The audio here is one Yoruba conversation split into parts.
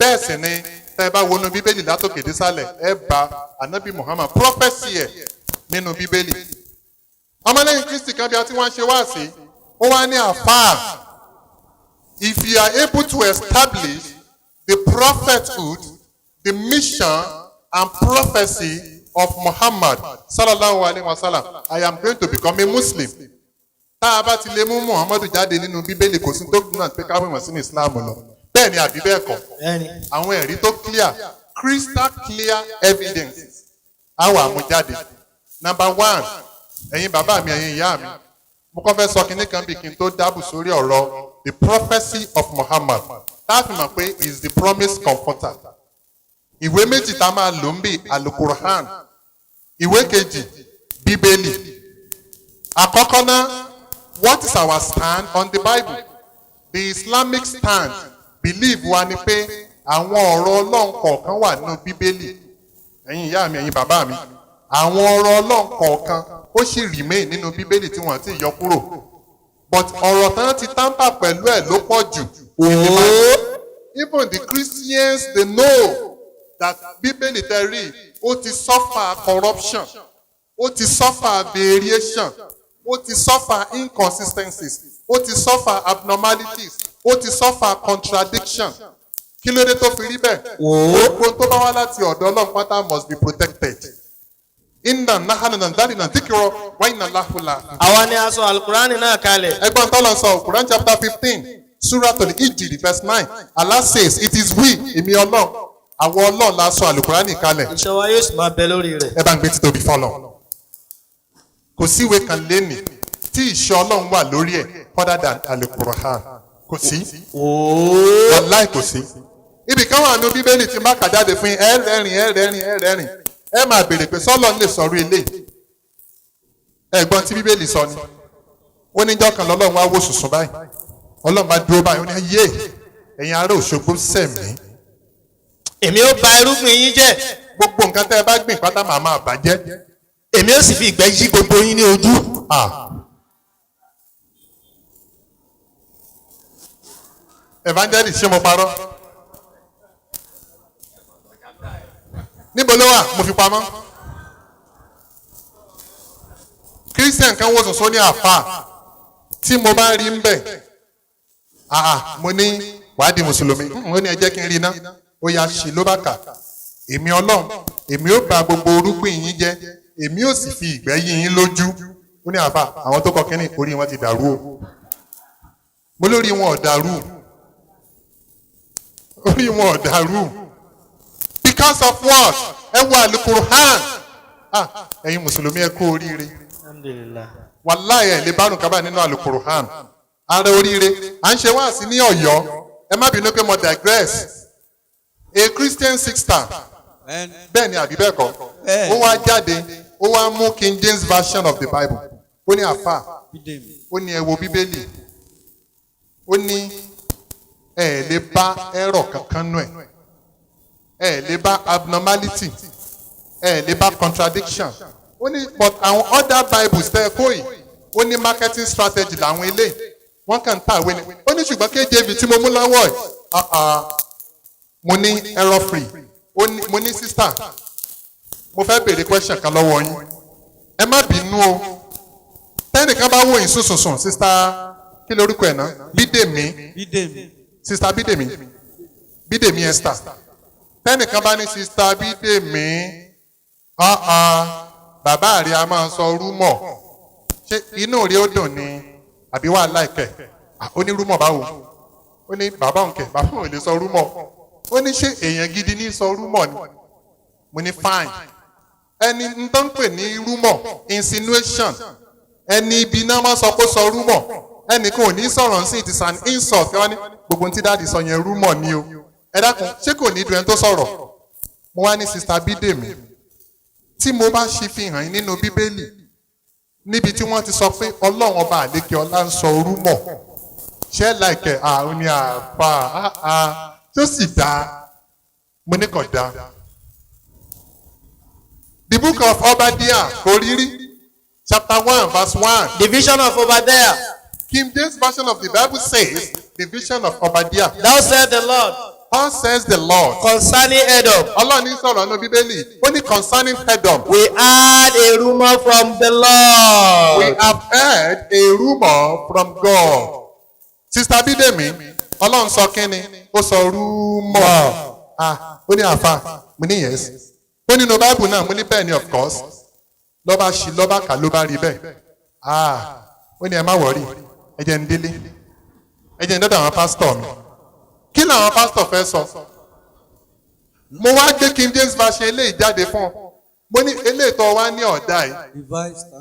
bẹ́ẹ̀ sì ni tẹ́ ẹ bá wọnú bíbélì látòkè désàlẹ̀ ẹ bá ànábì Muhammad prophecy ẹ̀ nínú bíbélì. ọmọlẹ́yìn Kristi kan bí a ti wọ́n ṣe wá sí ó wá ní àfáà. If you are able to establish the prophethood, the mission and prophecy of Muhammad sallallahu alaihi wasallam, I am going to become a Muslim. Tá a bá ti lè mú Muhammadu jáde nínú bíbélì kò sí tó náà pé ká mọ̀ sínú Islam lọ. Bẹ́ẹ̀ ni àbí bẹ́ẹ̀ kọ́. Àwọn ẹ̀rí tó clear, crystal clear evidence á wà mú jáde. Number one, ẹ̀yin bàbá mi, ẹ̀yin ìyá mi, mo kọ́ fẹ́ sọ kinní kan bí kí n tó dábù sórí ọ̀rọ̀ the prophecy of Muhammad. Táàfì mọ̀ pé is the promised comforter. Ìwé méjì tá a máa lò ń bí Al-Qur'an. Ìwé kejì Bíbélì. Àkọ́kọ́ náà, what is our stand on the Bible? The Islamic stand believe wa ni pé àwọn ọ̀rọ̀ Ọlọ́run kọ̀ọ̀kan wà nínú Bíbélì. Ẹ̀yin ìyá mi, ẹ̀yin bàbá mi, àwọn ọ̀rọ̀ Ọlọ́run kọ̀ọ̀kan ó sì remain nínú Bíbélì tí wọ́n ti yọ kúrò. But ọ̀rọ̀ tán ti tamper pẹ̀lú ẹ̀ ló pọ̀ jù. Even the Christians they know that Bíbélì tẹ́ rí ó ti suffer corruption, ó ti suffer variation, ó ti suffer inconsistencies, ó ti suffer abnormalities, ó ti suffer contradiction. Kí ló dé tó fi rí bẹ́ẹ̀? Gbogbo tó bá wá láti ọ̀dọ̀ Ọlọ́run pátá must be protected. Inna nahanu nanzalna dhikra wa inna lahu lahafidhun. Àwa ni a sọ Al-Qur'ani náà kalẹ̀. Ẹgbọ́n tó lọ sọ Quran chapter 15 Suratul Hijr verse 9. Allah says it is we, èmi Ọlọ́run, àwọn Ọlọ́run la sọ Al-Qur'ani kalẹ̀. Ìṣọ́ wa yóò sì máa bẹ lórí rẹ̀. Ẹ bá ń gbé títóbi fọ́lọ̀. Kò sí ìwé kan lénìí tí ìṣọ́ Ọlọ́run wà lórí ẹ̀ further than Al-Qur'an. Kò sí. Wallahi kò sí. Ibì kan wà nínú Bíbélì tí má kà jáde fún yín, ẹ rẹ́rìn. Ẹ máa béèrè pé sọ́lọ́ lè sọ̀rọ̀ eléyìí. Ẹ̀gbọ́n tí Bíbélì sọ ni. Ó níjọ́ kan lọ́lọ́run wá wò sùsùn báyìí. Ọlọ́run bá dúró báyìí ó ní ayé ẹ̀yin ará Òṣogbo sẹ̀mí. Èmi ó ba irúgbìn yín jẹ́. Gbogbo nǹkan tẹ́ ẹ bá gbìn pátá màá máa bàjẹ́. Èmi ó sì fi ìgbẹ́ yí gbogbo yín ní ojú. Evangelist ṣé mo parọ́? Níbo ló wà? Mo fi pamọ́. Christian kan wò sọ̀sọ́ ní àfà tí mo bá rí ń bẹ̀. Mo ní wàá di Mùsùlùmí. Ó ní ẹ jẹ́ kí n rí iná. Ó yá ṣì ló bá kà. Èmi Ọlọ́run, èmi ó bà gbogbo orúgbìn yín jẹ́. Èmi ó sì fi ìgbẹ́ yí yín lójú. Ó ní àfà àwọn tó kọ kínní orí wọn ti dàrú o. Mo lórí wọn ò dàrú. Orí wọn ò dàrú. Because of what? Ẹ wo Al-Qur'an. Ẹ̀yin Mùsùlùmí ẹ kú oríire. Alhamdulillah. Wallahi ẹ̀ lè bárùn kábà nínú Al-Qur'an. Ara oríire. À ń ṣe wá sí ní Ọ̀yọ́. Ẹ má bínú pé mo digress. A Christian sister. Bẹ́ẹ̀ ni àbí bẹ́ẹ̀ kọ́. Ó wá jáde. Ó wá mú King James version of the Bible. Ó ní àfà. Ó ní ẹ wo Bíbélì. Ó ní ẹ lè bá error kankan nù ẹ̀. Ẹ lè bá abnormality, ẹ lè bá contradiction. Ó ní but àwọn other Bibles tẹ́ ẹ kó yìí, ó ní marketing strategy làwọn eléyìí. Wọ́n kàn ń tàwé ni. Ó ní ṣùgbọ́n KJV tí mo mú láwọ̀ ẹ̀. Mo ní error free. Mo ní sister. Mo fẹ́ béèrè question kan lọ́wọ́ yín. Ẹ má bínú o. Tẹ́nìkan bá wò yín sùnsùnsùn, sister kí lorúkọ ẹ̀ náà? Bídèmí. Sister Bídèmí Esther. Tẹ́nìkan bá ní sista Bídèmí bàbá rẹ̀ a máa sọ rúmọ̀ ṣé inú rẹ̀ ó dùn ni àbí wà láìkẹ̀ ó ní rúmọ̀ báwo ó ní bàbá òǹkẹ̀ bàbá òun lè sọ rúmọ̀ ó ní ṣé èèyàn gidi ní sọ rúmọ̀ ni mo ní fine ẹni tó ń pè ní rúmọ̀ insinuation ẹni ibi náà máa sọ pé sọ rúmọ̀ ẹnìkan ò ní sọ̀rọ̀ sí it is an insult wọ́n ní gbogbo tí dáàdi sọ yẹn rúmọ̀ ni o. Ẹ dákun ṣé kò ní dùn ẹni tó sọ̀rọ̀ mo wá ní sista Bídèmí tí mo bá ṣe fi hàn yín nínú Bíbélì níbi tí wọ́n ti sọ pé Ọlọ́run ọba àlékè ọlá ń sọ orúmọ̀ ṣé láìkẹ́ àwọn ní àpá tó sì dá mo ní kò dá. The book of Obadiah Koriri chapter 1 verse 1. The vision of Obadiah. King James version of the Bible says the vision of Obadiah. Thou said the Lord. Paul says the Lord. concerning Edom. Ọlọ́run ní sọ̀rọ̀ nínú Bíbélì. Ó ní concerning Edom. We heard a rumor from the We Lord. have heard a rumor from God. Sister Bídèmí, Ọlọ́run sọ kínni? Ó sọ rumor. Ó ní àfa, mo ní yes. Ó nínú Bible náà, mo ní bẹ́ẹ̀ ni of course. Lọ́ba ṣì lọ́ba kà ló bá rí bẹ́ẹ̀. Ó ní ẹ má wọ̀rí, ẹ jẹ́ ń délé. Ẹ jẹ́ ń dọ́dọ̀ àwọn pásítọ̀ mi. Kí làwọn pásítọ̀ fẹ́ sọ? Mo wá gbé King James version eléyìí jáde fún ọ. Mo ní eléyìí tó wá ní ọ̀dà yìí.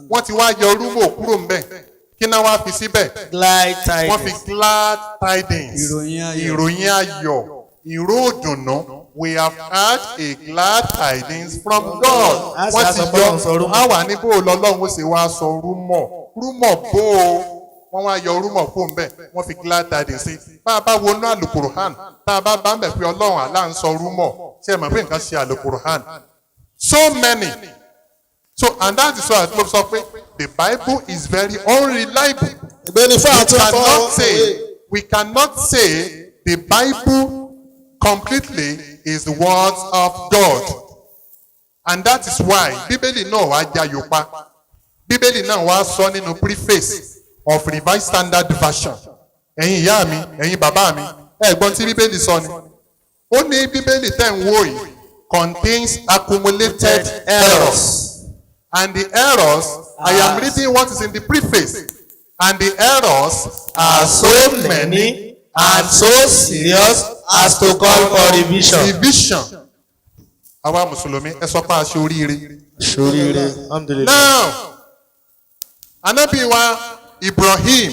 Wọ́n ti wá yọ rúmọ̀ kúrò ńbẹ̀. Kí náà wá fi síbẹ̀? Glad Wọ́n fi tidings. glad tidings. Ìròyìn ayọ̀. Ìró òdùnnú. We have heard a glad tidings from God. Wọ́n ti yọ àwa ní bó lọ́lọ́run ó sì wá sọ rúmọ̀. Rúmọ̀ bó o. Wọ́n wá yọ rúmọ̀ fún bẹ́ẹ̀. Wọ́n fi glad tidings sí. Bá a bá wọnú àlùkùránì, tá a bá bá ń bẹ̀ pé Ọlọ́run àlá ń sọ rúmọ̀. Ṣé ẹ mọ̀ pé nǹkan ṣe àlùkùránì? So many. So and that is why I sọ pé the Bible is very unreliable. We cannot say the Bible completely is the words of God. And that is why Bíbélì náà wá jayò pa. Bíbélì náà wá sọ nínú preface of Revised Standard Version. Ẹ̀yin ìyá mi, ẹ̀yin bàbá mi, ẹ̀gbọ́n tí Bíbélì sọ ni. Ó ní Bíbélì tẹ̀ ń wò yìí contains accumulated errors. And the errors, I am reading what is in the preface. And the errors Are so many and so serious as to call for revision. Revision. Àwa Mùsùlùmí ẹ sọ pé a ṣe oríire. Ṣoríire. Alhamdulillah. Now, Ànábì wa Ibrahim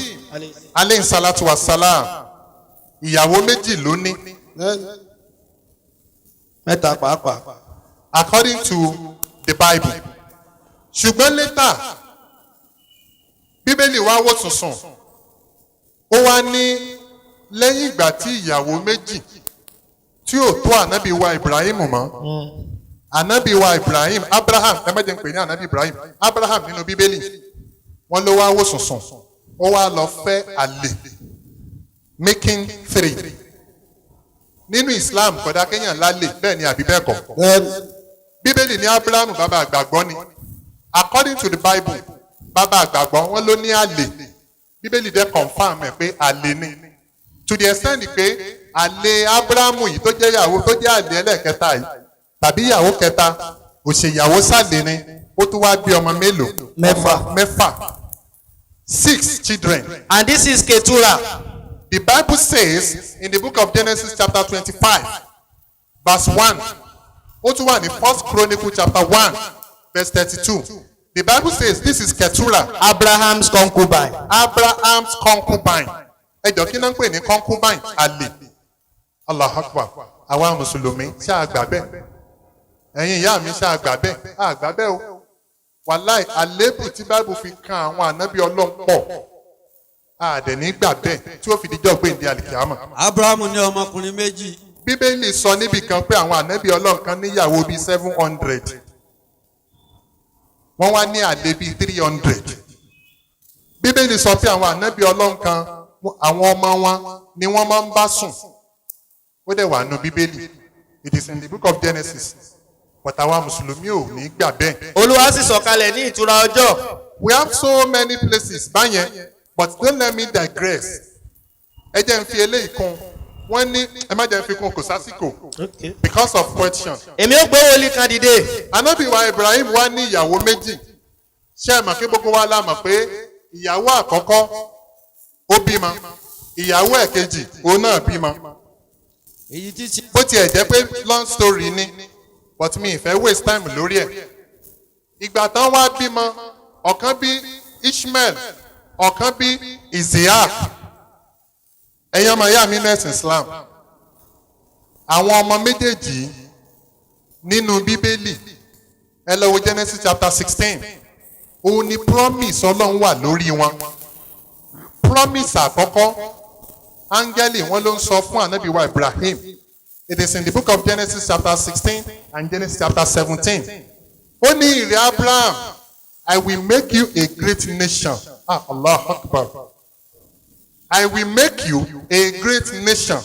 alayhi salatu wa salam ìyàwó méjì ló ní. Mẹ́ta pàápàá. According to the Bible. Ṣùgbọ́n later, Bíbélì wá wò sùnsùn. Ó wá ní lẹ́yìn ìgbà tí ìyàwó méjì tí ò tó ànábì wa Ibrahim mọ́. Ànábì wa Ibrahim, Abraham, ẹ má jẹ́ n pè ní ànábì Ibrahim, Abraham nínú Bíbélì. Wọ́n ló wá wò sùnsùn. Ó wá lọ fẹ́ àlè. Making 3. Nínú Islam kódà kéèyàn lálè bẹ́ẹ̀ ni àbí bẹ́ẹ̀ kọ́. Bíbélì ní Abraham bàbá àgbàgbọ́ ni. According to the Bible, bàbá àgbàgbọ́ wọn ló ní àlè. Bíbélì dẹ̀ confam ẹ̀ pé àlè ni. To the extent pé àlè Abrahamu yìí tó jẹ́ ìyàwó tó jẹ́ àlè ẹlẹ́ẹ̀kẹta yìí tàbí ìyàwó kẹta òṣèyàwó sàlè ni ó tún wá bí ọmọ mélòó? Mẹ́fà. 6 children. And this is Keturah. The Bible says in the book of Genesis chapter 25 verse 1. Ó tún wà ní 1 Chronicle chapter 1 verse 32. The Bible says this is Keturah. Abraham's concubine. Abraham's concubine. Ẹjọ́ kí náà ń pè ní concubine? Àlè. Allahu Akbar. Àwa Mùsùlùmí ṣáà gbà bẹ́ẹ̀. Ẹ̀yin ìyá mi ṣáà gbà bẹ́ẹ̀. Àgbà bẹ́ẹ̀ o. Wàláì àlébù tí Bible fi kan àwọn ànábì Ọlọ́run pọ̀. Àdẹ̀ní gbà bẹ́ẹ̀ tí ó fi dijọ́ gbèǹde àlìkìámọ̀. Abrahamu ní ọmọkùnrin méjì. Bíbélì sọ níbì kan pé àwọn ànábì Ọlọ́run kan níyàwó bíi 700. Wọ́n wá ní àlè bíi 300. Bíbélì sọ pé àwọn ànábì Ọlọ́run kan àwọn ọmọ wọn ni wọ́n máa ń bá sùn. Ó dẹ̀ wà nù Bíbélì. It is in the book of Genesis. But àwa Mùsùlùmí ò ní gbà bẹ́ẹ̀. Olúwa sì sọ̀kalẹ̀ ní ìtura ọjọ́. We have so many places báyẹn, but don't let me digress. Ẹ jẹ́ n fi eléyìí kún. Wọ́n ní ẹ má jẹ́ n fi kún kò sásìkò. Okay. Because of question. Èmi ó gbé wòlíì kan dìde. Ànábì wa Ibrahim wá ní ìyàwó méjì. Ṣé ẹ mọ̀ pé gbogbo wa la mọ̀ pé ìyàwó àkọ́kọ́ ó bímọ. Ìyàwó ẹ̀kejì òun náà bímọ. Èyí tí ṣe. Bó tiẹ̀ jẹ́ pé long story ni, but mi ìfẹ́ waste time lórí ẹ̀. Ìgbà tán wá bímọ, ọ̀kan bí Ishmael, ọ̀kan bí Isaac. Ẹ̀yin ọmọ ìyá mi nẹ́ẹ̀sì Islam. Àwọn ọmọ méjèèjì nínú Bíbélì, ẹ lọ wo Genesis chapter 16. Òun ni promise Ọlọ́run wà lórí wọn. Promise àkọ́kọ́, áńgẹ́lì wọn ló ń sọ fún ànábì wa Ibrahim. It is in the book of Genesis chapter 16 and Genesis chapter 17. Ó ní ìrẹ̀ Abraham, I will make you a great nation. Allah Akbar. I will make you a great nation.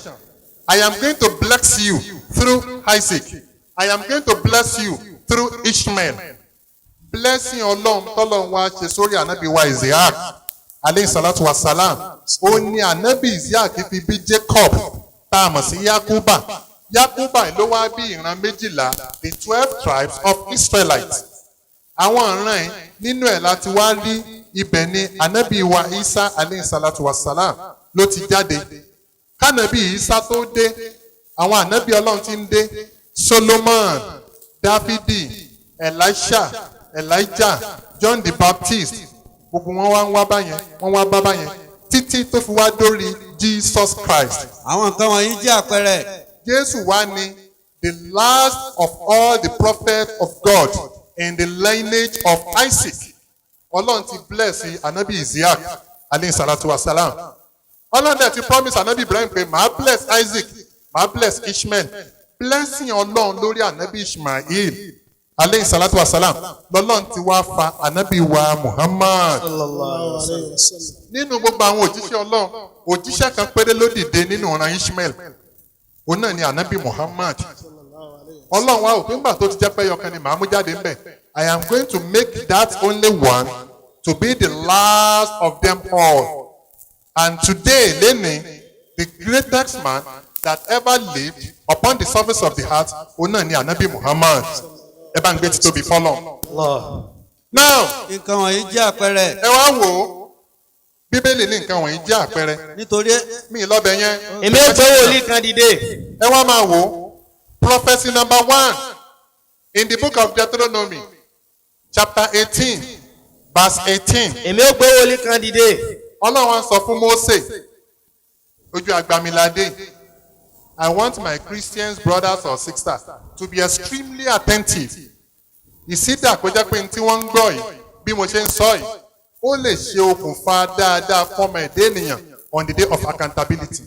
I am going to bless you through Isaac. I am going to bless you through Ishmael. Blessing Ọlọ́run tọ́lọ́run wá ṣe sórí ànábì wa Isaac alayhi salatu wa salam. Ó ní ànábì Isaac fi bí Jacob tá a mọ̀ sí Yakuba. Yakuba ló wá bí ìran méjìlá, the 12 tribes of Israelites. Àwọn ìran ẹ̀ nínú ẹ̀ láti wá rí ibẹ̀ ni ànábì wa Isa alayhi salatu wa salam ló ti jáde. Kánàbí Isa tó dé, àwọn ànábì Ọlọ́run ti ń dé. Solomon, Dáfídì, Elisha, Elijah, John the Baptist, gbogbo wọn wá ń wá báyẹn, wọ́n wá bá báyẹn títí tó fi wá dórí Jesus Christ. àwọn nǹkan wọ̀nyí jẹ́ àpẹẹrẹ. Jésù wá ní the last of all the prophets of God in the lineage of Isaac. Ọlọ́run ti bless ànábì Isaac alayhi salatu wa salam. Ọlọ́run dẹ̀ ti promise ànábì Ibrahim pé màá bless Isaac, màá bless Ishmael. Blessing Ọlọ́run lórí ànábì Ishmael alayhi salatu wa salam lọ́lọ́run ti wá fa ànábì wa Muhammad. Nínú gbogbo àwọn òjíṣẹ́ Ọlọ́run, òjíṣẹ́ kan péré ló dìde nínú ọ̀ràn Ishmael. Òun náà ni ànábì Muhammad. Ọlọ́run wa òpin gbà tó ti jẹ́ pé ẹyọkan ni màá mú jáde ńbẹ̀. I am going to make that only one to be the last of them all. And today, Lenny, the greatest man that ever lived upon the surface of the earth, òun náà ni ànábì Muhammad. Ẹ bá ń gbé títóbi fọ́lọ́run. Now, nǹkan wọ̀nyí jẹ́ àpẹẹrẹ. ẹ wá wò ó, Bíbélì ní nǹkan wọ̀nyí jẹ́ àpẹẹrẹ. nítorí Mi lọ́bẹ̀ yẹn. Èmi ò gbé wòlíì kan dìde. Ẹ wá máa wò ó. Prophecy number 1 in the book of Deuteronomy, chapter 18, verse 18. Èmi ò gbé wòlíì kan dìde. Ọlọ́run sọ fún Mósè, ojú àgbàmíládé, I want my Christian brothers or sisters to be extremely attentive. Ìsídà kó jẹ́ pé tí wọ́n ń gbọ́ yìí, bí mo ṣe ń sọ yìí, ó lè ṣe okùnfà dáadáa fọ́mọ ẹ̀dá ènìyàn on the day of accountability.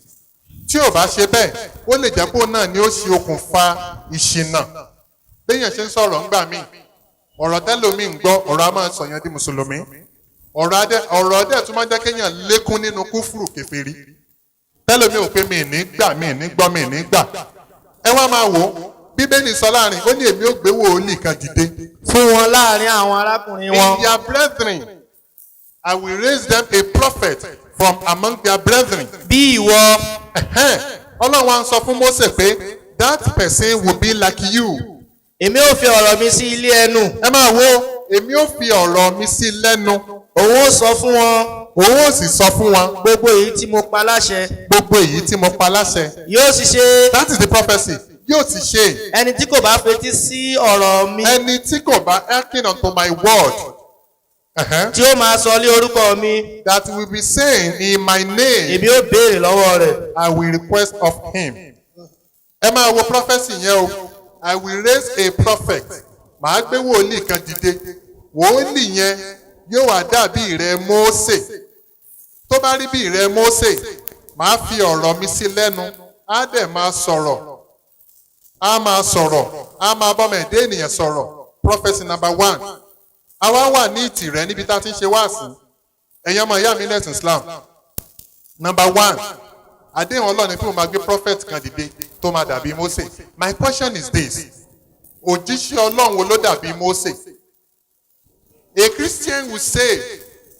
Tí ò bá ṣe bẹ́ẹ̀, ó lè jẹ́ pé òun náà ni ó ṣe okùnfà ìṣìnà. Béèyàn ṣe ń sọ̀rọ̀ ńgbà míì, ọ̀rọ̀ tẹ́lòmíì ń gbọ́, ọ̀rọ̀ á máa sọ̀yàn di mùsùlùmí. Ọ̀rọ̀ adé tún máa jẹ́ kéèyàn lékún nínú kúfùrù kèfèrí. Tẹ́lòmíì ò pé mi ní gbà, mi ní gbọ́, mi ní gbà. Ẹ wá máa wò ó, Bíbélì sọ láàrin, ó ní èmi ò gbé wòlíì kan dìde. Fún wọn láàrin àwọn arákùnrin wọn. In their brethren, I will raise them a prophet from among their brethren. Bí ìwọ. Ọlọ́run wa ń sọ fún Mósè pé that person will be like you. Èmi ò fi ọ̀rọ̀ mi sí ilé ẹnu. Ẹ máa wo, èmi ò fi ọ̀rọ̀ mi sí lẹ́nu. Òun ó sọ fún wọn. Òun ó sì sọ fún wọn. Gbogbo èyí tí mo pa láṣẹ. Gbogbo èyí tí mo pa láṣẹ. Yóò sì ṣe. That is the prophecy. Yóò ti ṣe. Ẹni tí kò bá fetí sí ọ̀rọ̀ mi. Ẹni tí kò bá hearken unto my word. Tí ó máa sọ lé orúkọ mi. That will be saying in my name. Èmi ó béèrè lọ́wọ́ rẹ̀. I will request of him. Ẹ máa wo prophecy yẹn o. I will raise a prophet. Màá gbé wòlíì kan dìde. Wòlíì yẹn yóò wá dàbí ìrẹ Mósè. Tó bá rí bí ìrẹ Mósè, màá fi ọ̀rọ̀ mi sí lẹ́nu. Á dẹ̀ máa sọ̀rọ̀. Á máa sọ̀rọ̀. Á máa bọ́mọ ẹ̀dá ènìyàn sọ̀rọ̀. Prophecy number 1. Àwa wà ní ìtìrẹ níbi tá a ti ń ṣe wáàsí. Ẹ̀yin ọmọ ìyá mi lẹ́sìn Islam. Number 1. Àdéhùn Ọlọ́run pé mo máa gbé prophet kan dìde tó máa dàbí Mósè. My question is this. Òjíṣẹ́ Ọlọ́run wo ló dàbí Mósè? A Christian will say,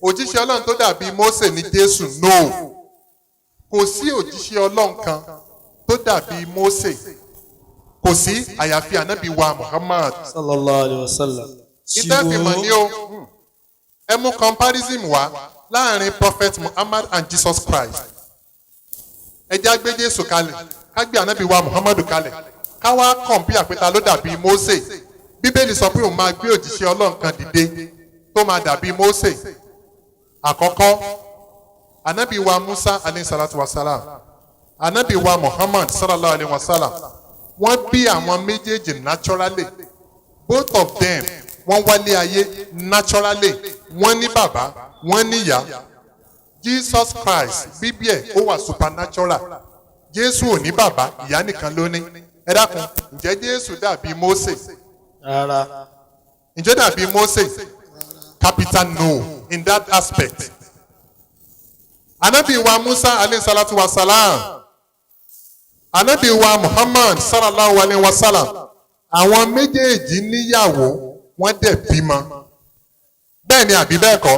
òjíṣẹ́ Ọlọ́run tó dàbí Mósè ní Jésù. No. Kò sí òjíṣẹ́ Ọlọ́run kan tó dàbí Mósè. Kò sí àyàfi ànábì wa Muhammad. Sallallahu alayhi wa sallam. Ìtẹ́fìmọ̀ ni o. Ẹ mú comparison wá láàrin Prophet Muhammad and Jesus Christ. Ẹ já gbé Jésù kalẹ̀, ká gbé ànábì wa Muhammadu kalẹ̀, ká wá compare pé ta ló dàbí Mósè. Bíbélì sọ pé òun máa gbé òjíṣẹ́ Ọlọ́run kan dìde tó máa dàbí Mósè. Àkọ́kọ́, ànábì wa Musa alayhi salatu wa salam, ànábì wa Muhammad sallallahu alayhi wa salam, wọ́n bí àwọn méjèèjì naturally. Both of them, wọ́n wálé ayé naturally. Wọ́n ní bàbá, wọ́n ní ìyá. Jesus Christ, bíbí ẹ̀ ó wà supernatural. Jésù ò ní bàbá, ìyá nìkan ló ní. Ẹ dákun, ǹjẹ́ Jésù dàbí Mósè? Rárá. Ǹjẹ́ dàbí Mósè? Capital no in that aspect. Ànábì wa Musa alayhi salatu wa salam. Ànábì wa Muhammad sallallahu alayhi wa sallam àwọn méjèèjì níyàwó wọ́n dẹ̀ bímọ. Bẹ́ẹ̀ ni àbí bẹ́ẹ̀ kọ́?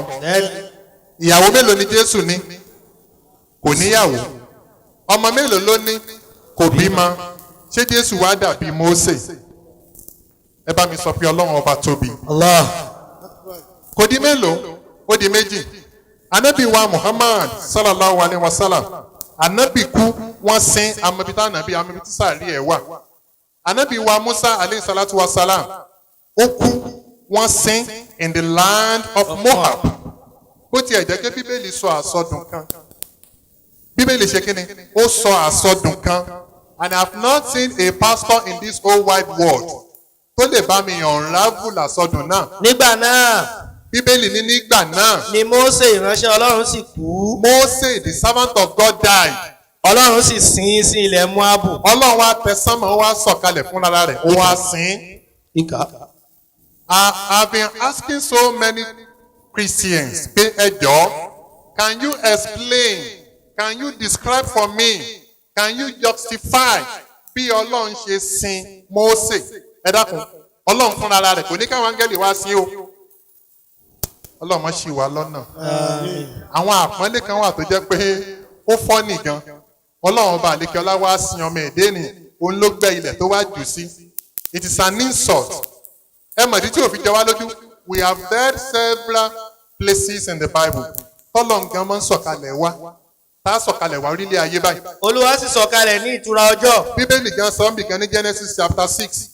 Ìyàwó mélòó ni Jésù ní? Kò níyàwó. Ọmọ mélòó ló ní? Kò bímọ. Ṣé Jésù wá dàbí Mósè? Ẹ bá mi sọ pé Ọlọ́run ọba tóbi. Allah. Kò di mélòó? Ó di méjì. Ànábì wa Muhammad sallallahu alayhi wa sallam ànábì kú wọ́n sin amọ̀bítà ànábì amọ̀bítà sàárì ẹ̀ wà. Ànábì wa Musa alayhi salatu wa salam ó kú wọ́n sin in the land of Moab. Bó tiẹ̀ jẹ́ pé Bíbélì sọ àsọdùn kan. Bíbélì ṣe kí ni? Ó sọ àsọdùn kan. And I have not seen a pastor in this whole wide world tó lè bá mi unravel àsọdùn náà. Nígbà náà. Bíbélì ní nígbà náà. Ni Mósè ìránṣẹ́ Ọlọ́run sì kú. Mósè the servant of God died. Ọlọ́run sì sin sí ilẹ̀ Moabu. Ọlọ́run wa tẹ sánmọ̀ wá sọ̀kalẹ̀ fún ara rẹ̀ ó wá sin. Ìkà. I've been asking so many Christians pé ẹ jọ̀ọ́ can you explain can you describe for me can you justify bí Ọlọ́run ṣe sin Mósè ẹ dákun Ọlọ́run fúnra ara rẹ̀ kò ní káwọn áńgẹ́lì wá sí o. Ọlọ́run ṣì wá lọ́nà. Àwọn àpọ́nlé kan wà tó jẹ́ pé ó fọ́ nìgan. Ọlọ́run ọba àlékè ọlá wá sin ọmọ èdè ni òun ló gbẹ́ ilẹ̀ tó wá jù sí. It is an insult. Ẹ mọ̀ ìdí tí òfin jẹ wá lójú. We have read several places in the Bible. Tọ́lọ́run gan máa ń sọ̀kalẹ̀ wá. Tá a sọ̀kalẹ̀ wá orílẹ̀ ayé báyìí. Olúwa sì sọ̀kalẹ̀ ní ìtura ọjọ́. Bíbélì gan sọ ń bì gan ní Genesis chapter 6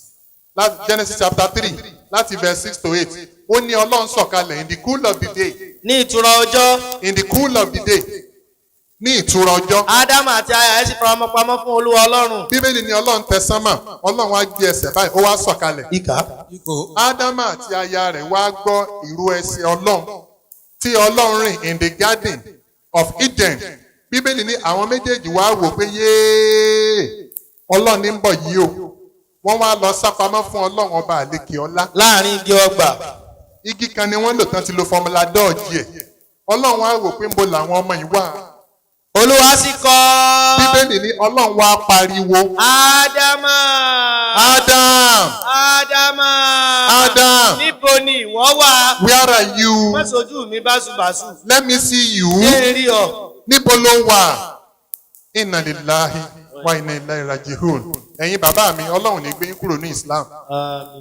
Genesis chapter 3 láti verse 6 to 8. Ó ní Ọlọ́run sọ̀kalẹ̀ in the cool of the day. Ní ìtura ọjọ́. In the cool of the day. Ní ìtura ọjọ́. Ádámù àti aya ẹ̀ sì pamọ́ fún Olúwa Ọlọ́run. Bíbélì ní Ọlọ́run tẹ sánmà, Ọlọ́run wá gbé ẹsẹ̀ báyìí, ó wá sọ̀kalẹ̀. Ìkà. Ádámù àti aya rẹ̀ wá gbọ́ ìró ẹsẹ̀ Ọlọ́run tí Ọlọ́run rìn in the garden of Eden. Bíbélì ní àwọn méjèèjì wá wò pé yéé Ọlọ́run ní ń bọ̀ yìí o. Wọ́n wá lọ sápamọ́ fún Ọlọ́run ọba àlékè ọlá. Láàrin igi ọgbà. Igi kan ni wọ́n lò tán ti lo fọmúlà dọ́ọ̀jì ẹ̀. Ọlọ́run wá wò pé ń bo làwọn ọmọ yìí wà. Olúwa sì kọ́. Bíbélì ní Ọlọ́run wá pariwo. Ádámà. Adam. Ádámà. Adam. Níbo ni ìwọ wà? Where are you? Má sojú mi báṣubàṣu. Let me see you. Ṣé rí ọ? Níbo ló wà? Inna lillahi wa inna ilaihi raji'un. Ẹ̀yin bàbá mi, Ọlọ́run ní gbé yín kúrò ní Islam.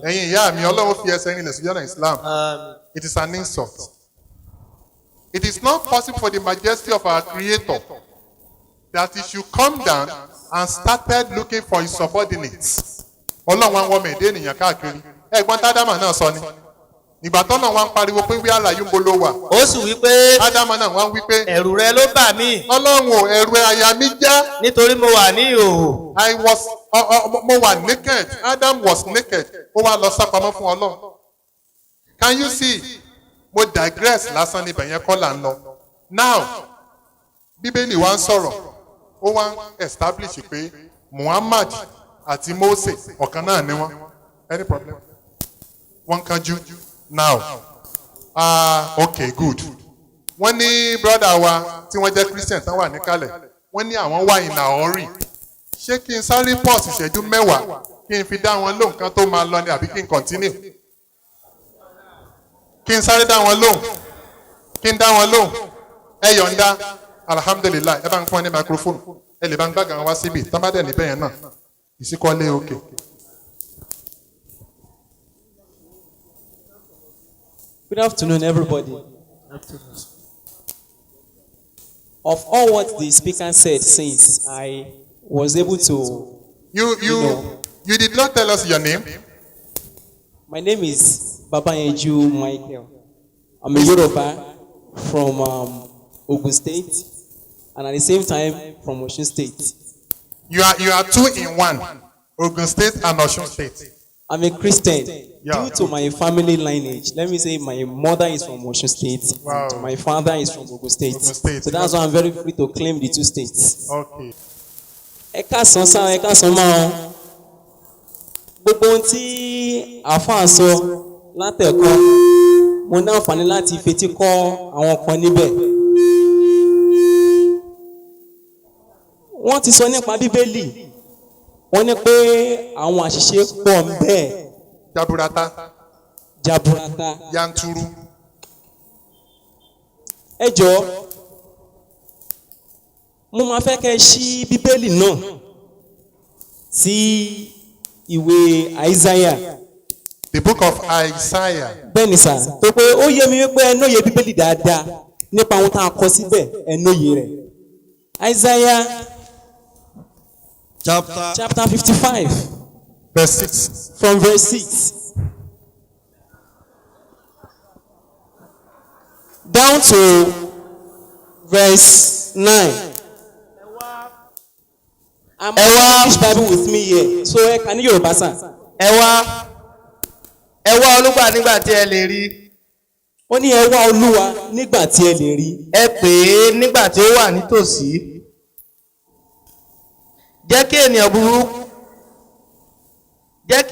Ẹ̀yin ìyá mi, Ọlọ́run fi ẹsẹ̀ rinlẹ̀ sí ọ̀nà Islam. It is an insult. It is not possible for the majesty of our Creator that he should come down and started looking for his subordinates. Ọlọ́run wa ń wọ́n mẹ̀dé ènìyàn káàkiri. Ẹ̀gbọ́n Tádámà náà sọ ni. Ìgbà tọ́lọ̀ wa ń pariwo pé wí àlàyé ń bolo wà. Ó sì wí pé. Ádámà náà wá ń wí pé. Ẹ̀rù rẹ ló bà mí. Ọlọ́run ò ẹ̀rù àyà mi já. Nítorí mo wà ní ìhòòhò. Mo wà naked. Adam was naked. Ó wá lọ sápamọ́ fún Ọlọ́run. Can you see? Mo digress lásán níbẹ̀ yẹn kọ́ là ń lọ. Now, Bíbélì wa ń sọ̀rọ̀. Ó wá ń establish pé Muhammad àti Mose ọ̀kan náà ni wọ́n. Any problem? Wọ́n kanjú. Now, okay, good. Wọ́n ní brother wa tí wọ́n jẹ́ Christian tán wà níkàlẹ̀. Wọ́n ní àwọn wà in a hurry. Ṣé kí n sáré pause ìṣẹ́jú 10 kí n fi dá wọn lóhùn kan tó máa lọ ni àbí kí n continue? Kí n sáré dá wọn lóhùn? Kí n dá wọn lóhùn? Ẹ yọ̀ǹda alhamdulilayi ẹ bá ń fún ẹ ní microphone ẹ lè bá ń gbàgàn wá síbi tán bá dẹ̀ níbẹ̀ yẹn náà ìsíkọ́lé òkè. Good afternoon, everybody. Of all what the speaker said since, I was able to... You did not tell us your name. My name is Babayeju Michael. I'm a Yoruba from Ogun State, and at the same time from Osun State. You are two in one, Ogun State and Osun State. I'm a Christian. Yeah. Due to my family lineage, let me say my mother is from Osun State. Wow. My father is from Ogun State. Ogun State. So that's why I'm very free to claim the two states. Okay. Ẹ káàsán sá, ẹ káàsán máa. Gbogbo ohun tí àáfàá sọ látẹ̀kọ́, mo ní àǹfààní láti fetí kọ́ àwọn kan níbẹ̀. Wọ́n ti sọ nípa Bíbélì wọ́n ní pé àwọn àṣìṣe pọ̀ ń bẹ́ẹ̀ jaburata jaburata. yanturu. Ẹ jọ̀ọ́ mo máa fẹ́ kẹ́ ṣí bíbélì náà sí ìwé Isaiah. The book of Isaiah. Bẹ́ẹ̀ ni sà, tó pé ó yé mi wípé ẹ nóye bíbélì dáadáa nípa ohun tá a kọ síbẹ̀ ẹ nóye rẹ̀. Isaiah chapter 55 verse 6. from verse 6 down to verse 9. I'm English Bible with me here, so ẹ kà ní Yorùbá sà. ẹ wá Olúwa nígbà tí ẹ lè rí. Ó ní ẹ wá Olúwa nígbà tí ẹ lè rí. Ẹ pè é nígbà tí ó wà nítòsí. Jẹ́ kí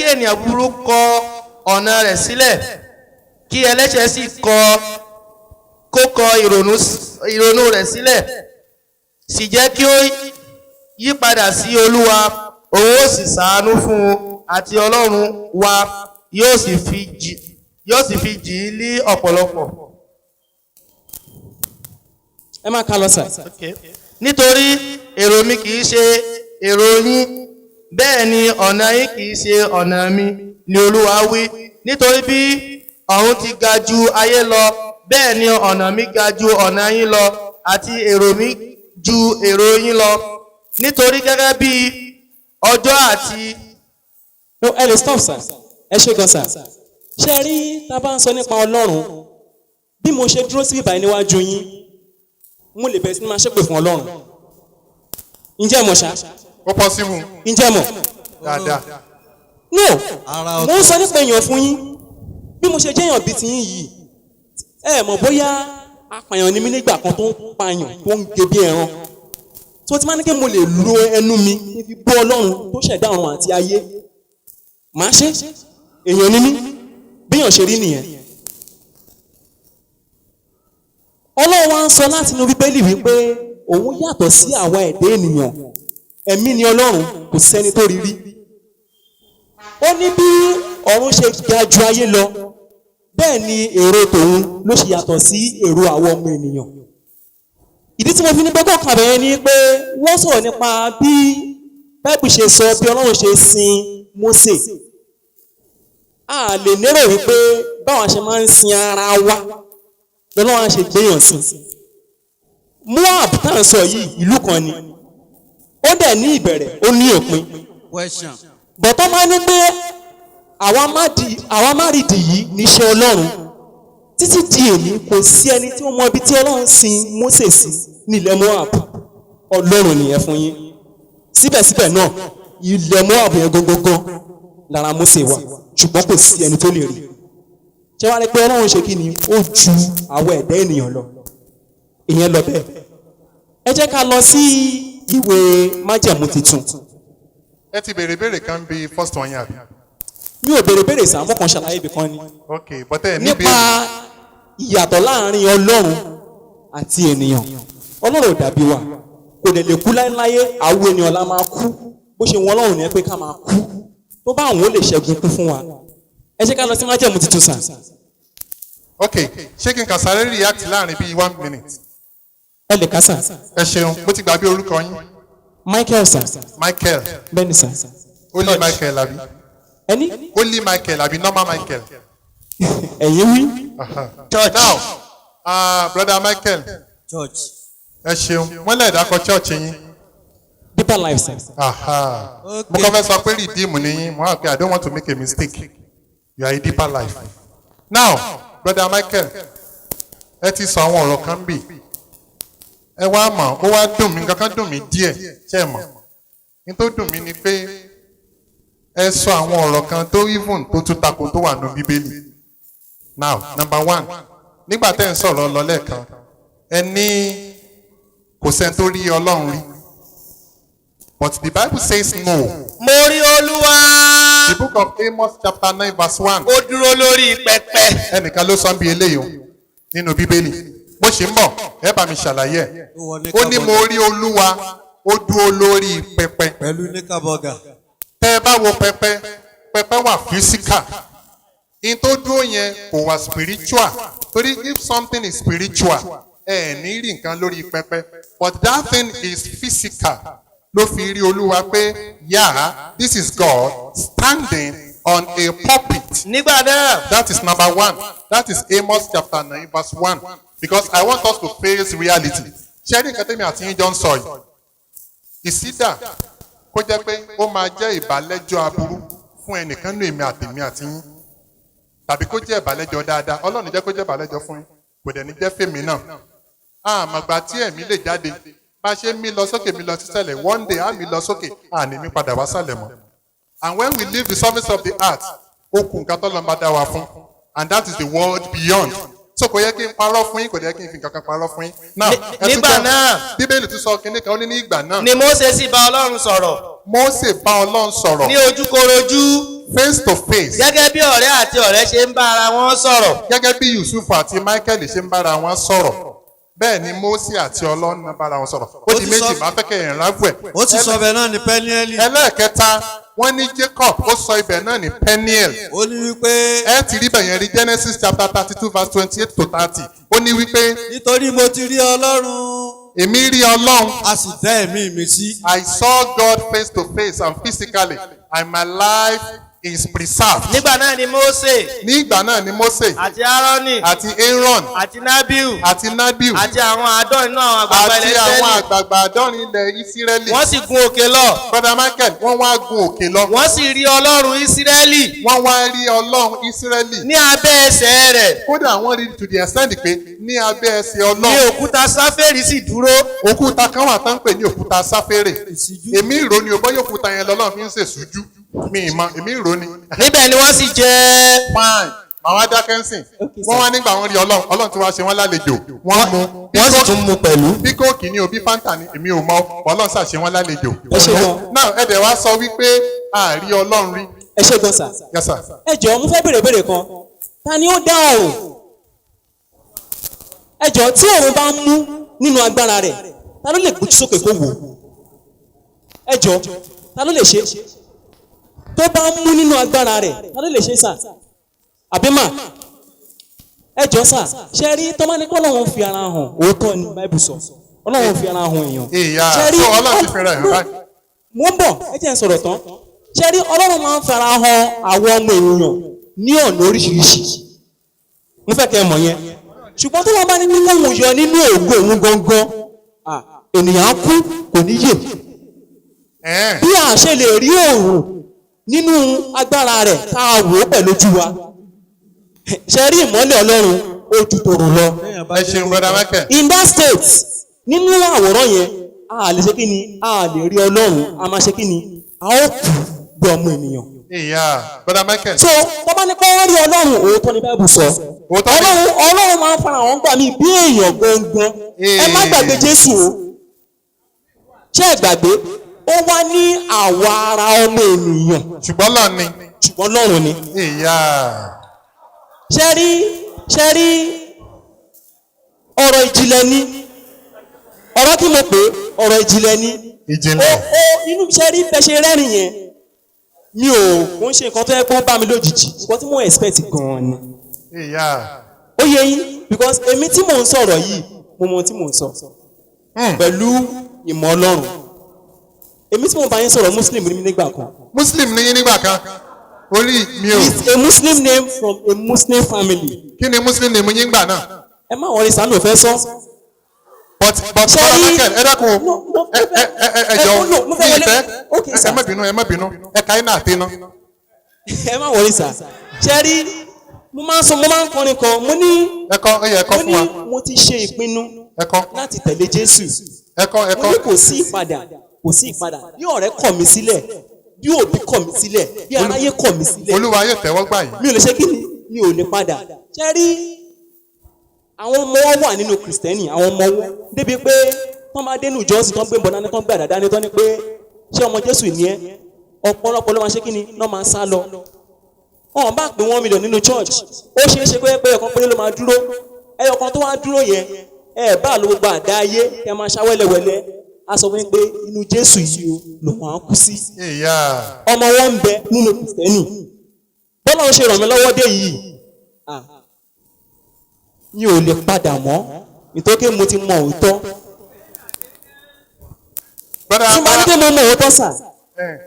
ènìyàn búburú kọ ọ̀nà rẹ̀ sílẹ̀, kí ẹlẹ́ṣẹ̀ sì kọ ìrònú rẹ̀ sílẹ̀. Sì jẹ́ kí ó yí padà sí Olúwa, òun ó sì ṣàánú fún un, àti Ọlọ́run wa yóò sì fi jì í ní ọ̀pọ̀lọpọ̀. Ẹ máa kà lọ sà. Nítorí èrò mi kìí ṣe èrò yín, bẹ́ẹ̀ ni ọ̀nà yín kìí ṣe ọ̀nà mi, ni Olúwa wí. Nítorí bí ọ̀run ti ga ju ayé lọ, bẹ́ẹ̀ ni ọ̀nà mi ga ju ọ̀nà yín lọ, àti èrò mi ju èrò yín lọ. Nítorí gẹ́gẹ́ bí ọjọ́ àti. No, ẹ lè stop sir. Ẹ ṣe gan sir. Ṣé rí tá a bá ń sọ nípa Ọlọ́run, bí mo ṣe dúró síbí báyìí níwájú yín, mo lè bẹ̀rẹ̀ sí ní máa ṣépè fún Ọlọ́run. Ǹjẹ́ mọ̀ ṣá? Ó possible. Ǹjẹ́ mọ̀? Dáadáa. No, mo ń sọ nípa èèyàn fún yín. Bí mo ṣe jẹ́ èèyàn bíi ti yín yìí, ẹ mọ̀ bóyá apààyàn ni mí nígbà kan tó ń pààyàn tó ń gé bí ẹran. Tó ti máa ní kí mo lè lo ẹnu mi kí n fi bú Ọlọ́run tó ṣẹ̀dá ọ̀run àti ayé. Màá ṣe èèyàn ni mí, bíyàn ṣe rí nìyẹn. Ọlọ́run wá ń sọ láti inú Bíbélì wípé òun yàtọ̀ sí àwa ẹ̀dá ènìyàn. Ẹ̀mí ni Ọlọ́run, kò sẹ́ni tó rí rí. Ó ní bí ọ̀run ṣe ga ju ayé lọ, bẹ́ẹ̀ ni èrò tòun ló ṣe yàtọ̀ sí èrò àwọn ọmọ ènìyàn. Ìdí tí mo fi ní pé kọ̀ọ̀kan bẹ̀rẹ̀ ni pé wọ́n sọ̀rọ̀ nípa bí Báíbù ṣe sọ bí Ọlọ́run ṣe sin Mósè. A lè lérò wípé báwọn ṣe máa ń sin ara wa lọ́lọ́run ṣe gbéyàn sí. Moab tá à ń sọ yìí ìlú kan ni. Ó dẹ̀ ní ìbẹ̀rẹ̀, ó ní òpin. Bọ̀tọ́ máa ní pé àwa má rìdì yìí níṣẹ́ Ọlọ́run. Títí di èmi kò sí ẹni tí ó mọ ibi tí Ọlọ́run sin Mósè sí ní ilẹ̀ Moab. Ọlọ́run nìyẹn fún yín. Síbẹ̀síbẹ̀ náà ilẹ̀ Moab yẹn gangan lára Mósè wà, ṣùgbọ́n kò sí ẹni tó lè rí. Ṣé wàá rí pé Ọlọ́run ṣe kí ni ó ju àwọn ẹ̀dá ènìyàn lọ. Ìyẹn lọ bẹ́ẹ̀. Ẹ jẹ́ ká lọ sí ìwé májẹ̀mú titun. Ẹ ti béèrè kan bí first one yàrá. Mi ò béèrè sàmú kan ṣàlàyé ibì kan ni. Okay, but ẹ ní Nípa ìyàtọ̀ láàrin Ọlọ́run àti ènìyàn. Ọlọ́run ò dàbí wa, kò dẹ̀ lè kú láéláyé, àwọn ènìyàn la máa kú. Bó ṣe wọn Ọlọ́run ní pé ká máa kú. Tó bá àwọn ó lè ṣẹ́gun kú fún wa. Ẹ jẹ́ ká lọ sí májẹ̀mú titun sàn. Okay, ṣé kí n kà sáré react láàrin bíi 1 minute? Ẹ lè ká sàn. Ẹ ṣeun, mo ti gbàgbé orúkọ yín. Michael sàn. Michael. Bẹ́ẹ̀ni sàn. Only Michael àbí? Ẹni? Only Michael àbí normal Michael? Ẹ̀yin wí. Church. Now, brother Michael. Church. Ẹ ṣeun, wọ́n lè dákọ̀ church yín. Deeper life sàn. Mo kọ́ fẹ́ sọ pé redeem ni yín, mo wá pé I don't want to make a mistake. You are a deeper life. Now, brother Michael, ẹ ti sọ àwọn ọ̀rọ̀ kan bì. Ẹ wá mọ̀, ó wá dùn mí, nǹkan kan dùn mí díẹ̀, ṣé ẹ mọ̀? Ní tó dùn mí ni pé ẹ sọ àwọn ọ̀rọ̀ kan tó even tó tún tako tó wà nínú Bíbélì. Now, number 1, nígbà tẹ́ ń sọ̀rọ̀ lọ lẹ́ẹ̀kan, ẹ ní kò sẹ́ni tó rí Ọlọ́run rí. But the Bible says no. Mo rí Olúwa. The book of Amos chapter 9 verse 1. Ó dúró lórí pẹpẹ. Ẹnìkan ló sọ bí eléyìí nínú Bíbélì. Bó ṣe ń bọ̀, ẹ bá mi ṣàlàyé ẹ̀. Ó ní mo rí Olúwa, ó dúró lórí pẹpẹ. Pẹ̀lú níkà bọ́gà. bá wo pẹpẹ pẹpẹ wà physical in tó dúró yẹn kò wà spiritual torí if something is spiritual ẹ ní rí nǹkan lórí pẹpẹ but that thing is physical ló fi rí olúwa pé yeah this is God standing on a pulpit. nígbà náà That is number one. That is Amos chapter 9 verse 1. Because I want us to face reality. Ṣé ní nǹkan tẹ́mi àti yín jọ ń sọ yìí? Ìsídà kó jẹ́ pé ó máa jẹ́ ìbálẹ́jọ́ aburú fún ẹnìkan nínú èmi àtèmi àti yín. Tàbí kó jẹ́ ìbálẹ́jọ́ dáadáa. Ọlọ́run jẹ́ kó jẹ́ ìbálẹ́jọ́ fún yín. Kò dẹ̀ ní jẹ́ fèmí náà. Àmọ̀gbà tí ẹ̀mí lè jáde. Bá ṣe mí lọ sókè mi lọ sísàlẹ̀. One day á mi lọ sókè. Àní mi padà wá sàlẹ̀ mọ́. And when we leave the surface of the earth, okùn nǹkan tó lọ máa dá wa fún. And that is the world beyond. So kò yẹ kí n parọ́ fún yín, kò yẹ kí n fi nǹkan kan parọ́ fún yín. Now, nígbà náà Bíbélì tún sọ kinní kan ó ní ní ìgbà náà. ni Mósè sì bá Ọlọ́run sọ̀rọ̀ Mósè bá Ọlọ́run sọ̀rọ̀ ní ojúkorojú face to face. gẹ́gẹ́ bí ọ̀rẹ́ àti ọ̀rẹ́ ṣe ń bá ara wọn sọ̀rọ̀. Gẹ́gẹ́ bí Yusuf àti Michael ṣe ń bára wọn sọ̀rọ̀. Bẹ́ẹ̀ ni Mósè àti Ọlọ́run náà bára wọn sọ̀rọ̀. Ó di méjì máa fẹ́ kẹ́ ẹ̀ rágbẹ̀. ó ti sọ bẹ́ẹ̀ náà ní Pẹ́níẹ́lì. Ẹlẹ́ẹ̀kẹta wọ́n ní Jacob ó sọ ibẹ̀ náà ní Peniel. ó ní wípé Ẹ ti rí bẹ̀yẹn rí Genesis chapter 32 verse 28 to 30. Ó ní wípé nítorí mo ti rí Ọlọ́run èmi rí Ọlọ́run. a sì dá ẹ̀mí mi sí. I saw God face to face and physically and my life is preserved. nígbà náà ni Mósè Ní ìgbà náà ni Mósè àti Áárónì àti Aaron àti Nábíù àti Nabiu àti àwọn àádọ́rin náà àwọn àgbàgbà àti ilẹ̀ àwọn Ísírẹ́lì àgbààgbà àádọ́rin ilẹ̀ Ísírẹ́lì. wọ́n sì gun òkè lọ Brother Michael wọ́n wá gun òkè lọ. wọ́n sì rí Ọlọ́run Ísírẹ́lì Wọ́n wá rí Ọlọ́run Ísírẹ́lì. ní abẹ́ ẹsẹ̀ rẹ̀ Kódà wọ́n rí to the extent pé ní abẹ́ ẹsẹ̀ ní Ọlọ́run. òkúta sáfẹ́rì sì dúró. Òkúta kan wà tán pè ní òkúta sáfẹ́rè. Èmi ìró ni òbọ́ yóò òkúta yẹn lọ́lọ́run fi ń ṣèṣújú. Mi ìmọ̀ èmi ìró ni. níbẹ̀ ni wọ́n sì jẹ́ Fine. Màá wá dákẹ́ ń sìn. Wọ́n wá nígbà wọn rí Ọlọ́run. Ọlọ́run tí wàá ṣe wọ́n lálejò. Wọ́n mú. wọ́n sì tún mú pẹ̀lú. Bí kóòkì ni o bí fanta ni èmi ò mọ Ọlọ́run ṣàṣe wọ́n lálejò. Ẹ ṣe gan. Náà ẹ̀dẹ̀ wá sọ wípé a rí Ọlọ́run rí. ẹ ṣe gan sà. Yes sir. ẹ jọ̀ọ́ mo fẹ́ béèrè kan ta ni ó dá ọ̀run? ẹ jọ̀ọ́ tí ọ̀run bá ń mú nínú agbára rẹ̀ ta ló lè gbójú sókè kó wò? ẹ jọ̀ọ́ ta ló lè ṣe? tó bá ń mú nínú agbára rẹ̀ ta ló lè ṣe sà? àbí mà? ẹ jọ̀ọ́ sà ṣe rí tọ́mání kọ́ Ọlọ́run fi ara hàn òótọ́ ni Báíbù sọ Ọlọ́run fi ara hàn èèyàn. Ìyá Ṣé rí tó Ọlọ́run ti fẹ́ràn ẹ̀ báyìí. mo ń bọ̀ ẹ jẹ́ n sọ̀rọ̀ tán ṣe rí Ọlọ́run máa ń fara hàn àwọn ọmọ ènìyàn ní ọ̀nà oríṣiríṣi mo fẹ́ kẹ́ ẹ mọ̀ yẹn ṣùgbọ́n tó wọ́n bá ní kíkọ́ òun yọ nínú ògo òun gangan ènìyàn á kú kò ní yè bí a ṣe lè rí òòrùn nínú agbára rẹ̀ ká wò ó pẹ̀lú ojú wa ṣe rí ìmọ́lẹ̀ Ọlọ́run ojú tòrò lọ. Ẹ ṣeun Brother Michael. In that state nínú àwòrán yẹn a lè ṣe kí ni a lè rí Ọlọ́run a máa ṣe kí ni a ó kú bí ọmọ ènìyàn. Ìyá Brother Michael. so tọ́ba ní kọ́ rí Ọlọ́run òótọ́ ní Báíbù sọ Òótọ́ ni. Ọlọ́run máa ń fara àwọn gbà mí bí èèyàn gangan ẹ má gbàgbé Jésù o ṣé ẹ gbàgbé ó wá ní àwọ̀ ara ọmọ ènìyàn Ṣùgbọ́n lọ ni. ṣùgbọ́n Ọlọ́run ni. Ìyá. ṣe rí ọ̀rọ̀ ìjìnlẹ̀ ni ọ̀rọ̀ kí mo pè é ọ̀rọ̀ ìjìnlẹ̀ ni. Ìjìnlẹ̀. ó inú ṣe rí bẹ́ẹ̀ ṣe rẹ́rìn yẹn mi ò kò ń ṣe nǹkan tó yẹ kó bá mi lójijì nǹkan tí mo expect gan-an ni. Ìyá. ó yẹ yín because èmi tí mò ń sọ̀rọ̀ yìí mo mọ ohun tí mò ń sọ pẹ̀lú ìmọ̀ Ọlọ́run èmi tí mo bá yín sọ̀rọ̀ Muslim ní mi nígbà kan. Muslim ní yín nígbà kan. Orí mi ò. It's a Muslim name from a Muslim family. Kí ni Muslim ní mu yín gbà náà? ẹ má wọlé sàánù fẹ́ sọ. But Brother Michael ẹ dákun o. Ẹ jọ mo fẹ́ wọlé ok ẹ sir ẹ má bínú ẹ ka iná àtẹná. ẹ má wọlé sir ṣe rí mo máa ń kọrin kan mo ní Ẹ kọ́ ó yẹ ẹ kọ́ fún wa. mo ti ṣe ìpinnu Ẹ kọ́ láti tẹ̀lé Jésù ẹ kọ́ ẹ mo kọ́. ní kò sí ìpadà bí ọ̀rẹ́ kọ̀ mí sílẹ̀ bí òbí kọ̀ mí sílẹ̀ bí aráyé kọ̀ mí sílẹ̀ Olúwa yóò tẹ́wọ́ gbà yín. mi ò lè ṣe kí ni mi ò lè padà ṣe rí àwọn ọmọ wọn wà nínú Kristẹni àwọn ọmọ wọn débi pé tán bá dénú ìjọsìn tán gbé bọ̀dá ní tán gbé àdàdá ní tán ní pé ṣé ọmọ Jésù ní ẹ ọ̀pọ̀lọpọ̀ ló máa ṣe kí ni náà máa sá lọ wọn bá pè 1 million nínú church ó ṣeé ṣe pé ẹyọkan péré ló máa dúró ẹyọkan tó wá dúró yẹn ẹ bá ló gbogbo àdá ayé ẹ máa ṣá wẹ́lẹ́wẹ́lẹ́ a sọ fún mi pé inú Jésù yìí o lòun á kú sí. ìyá ọmọ wọn ń bẹ nínú Kristẹni bọ́lá ń ṣe ràn mí lọ́wọ́ dé yìí mi ò lè padà mọ́ nítorí mo ti mọ òótọ́. tí mo ní pé mo mọ òótọ́ sà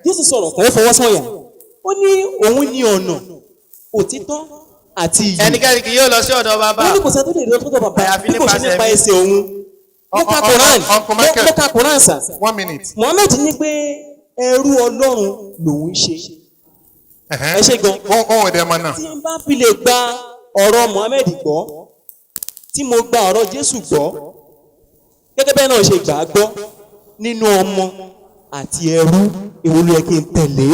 Jésù sọ̀rọ̀ kan ó fọwọ́ sọ̀yà ó ní òun ní ọ̀nà òtítọ́ àti ìyè. ẹnikẹ́ni kì yóò lọ sí ọ̀dọ̀ bàbá. wọ́n ní kò sẹ́ tó lè lọ sọ́dọ̀ bàbá àyàfi bí kò ṣe nípasẹ̀ nípa mi. ẹsẹ̀ òun. mo ka Quran sà. 1 minute. Muhammed ní pé ẹrú Ọlọ́run lòun ṣe. ẹ ṣe gan. ohun èdè ọmọ náà. tí n bá fi lè gba ọ̀rọ̀ Muhammed gbọ́ tí mo gba ọ̀rọ̀ Jésù gbọ́ gẹ́gẹ́ bẹ́ẹ̀ náà ṣe gbà á gbọ́ nínú ọmọ àti ẹrú èwo ló yẹ kí n tẹ̀lé.